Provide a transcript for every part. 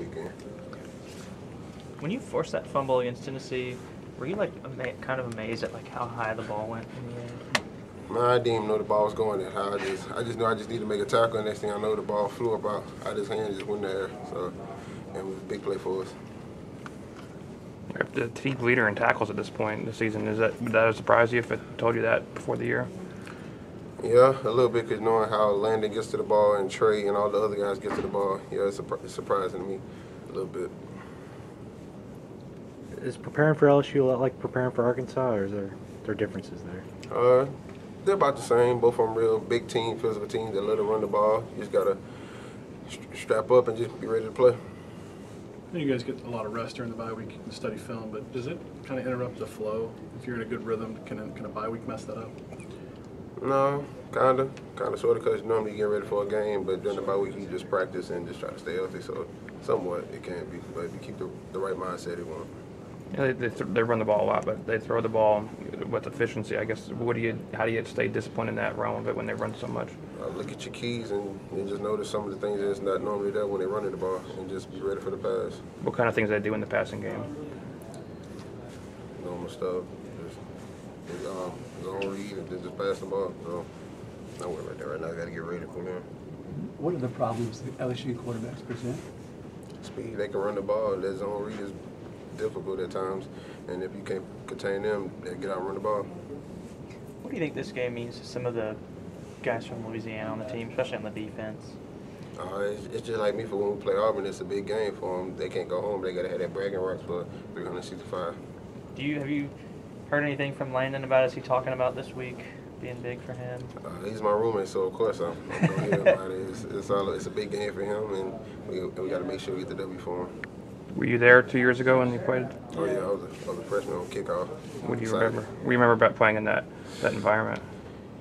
weekend. When you forced that fumble against Tennessee, were you like kind of amazed at like how high the ball went in the air? Man, I didn't even know the ball was going that high. I just knew I just needed to make a tackle, and next thing I know, the ball flew up out his hand and just went in the air. So, and it was a big play for us. You're the team leader in tackles at this point in the season. Would that surprise you if it told you that before the year? Yeah, a little bit, because knowing how Landon gets to the ball and Trey and all the other guys get to the ball, yeah, it's surprising to me a little bit. Is preparing for LSU a lot like preparing for Arkansas, or is there differences there? They're about the same. Both of them real big team, physical teams that let them run the ball. You just got to strap up and just be ready to play. You guys get a lot of rest during the bye week and study film, but does it kind of interrupt the flow? If you're in a good rhythm, can a bye week mess that up? No, kind of, sort of, because normally you get ready for a game, but during the bye week you just practice and just try to stay healthy. So somewhat it can be, but if you keep the right mindset, it won't. Yeah, they run the ball a lot, but they throw the ball with efficiency. I guess how do you stay disciplined in that realm of it when they run so much? Look at your keys and just notice some of the things that's not normally there when they're running the ball, and just be ready for the pass. What kind of things they do in the passing game? Normal stuff, just zone read and then just pass the ball. So I worry about that right now. I got to get ready for them. What are the problems that LSU quarterbacks present? Speed. They can run the ball. That zone read is difficult at times, and if you can't contain them, they get out and run the ball. What do you think this game means to some of the guys from Louisiana on the team, especially on the defense? It's just like me for when we play Auburn. It's a big game for them. They can't go home. They got to have that bragging rights for 365. Have you heard anything from Landon about? Is he talking about this week being big for him? He's my roommate, so of course I'm going to hear about it. It's a big game for him, and we got to make sure we get the W for him. Were you there 2 years ago when you played? Oh yeah, I was a freshman on kickoff. What do you remember? What do you remember about playing in that environment?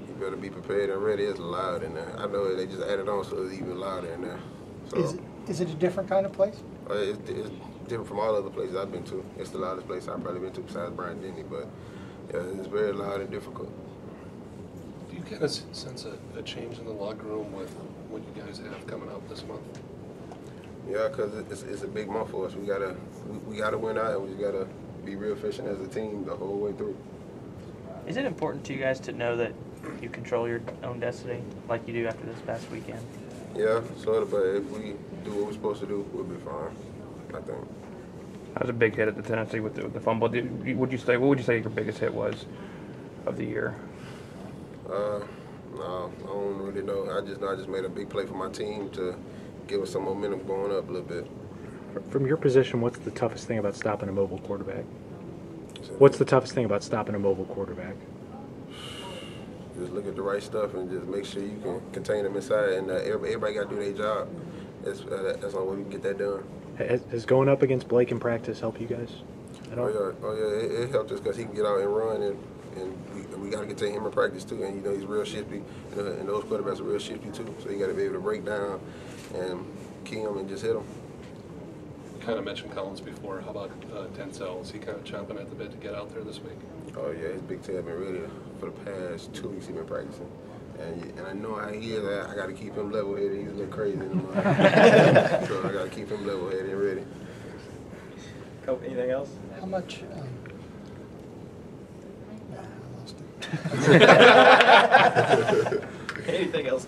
You better be prepared and ready. It's loud in there. I know they just added on, so it's even louder in there. So, is it a different kind of place? It's different from all other places I've been to. It's the loudest place I've probably been to besides Bryant-Denny, but yeah, it's very loud and difficult. Do you get a sense of a change in the locker room with what you guys have coming up this month? Yeah, because it's a big month for us. We gotta win out, and we just gotta be real efficient as a team the whole way through. Is it important to you guys to know that you control your own destiny, like you do after this past weekend? Yeah, sort of. But if we do what we're supposed to do, we'll be fine, I think. That was a big hit at the Tennessee with the fumble. What would you say your biggest hit was of the year? No, I don't really know. I just made a big play for my team to give us some momentum going up a little bit. From your position, what's the toughest thing about stopping a mobile quarterback? What's the toughest thing about stopping a mobile quarterback? Just look at the right stuff and just make sure you can contain them inside, and everybody got to do their job. That's the only way we can get that done. Has going up against Blake in practice help you guys at all? Oh yeah, it helped us because he can get out and run, and we got to contain him in practice too. And he's real shifty, and those quarterbacks are real shifty too. So you got to be able to break down and key him and just hit him. You kind of mentioned Collins before. How about Denzel? Is he kind of chomping at the bit to get out there this week? Oh yeah, his big tail been ready for the past 2 weeks. He's been practicing, and I know how he is. I got to keep him level-headed. He's a little crazy in the mind, so I got to keep him level-headed and ready. Anything else? How much? I lost it. Anything else?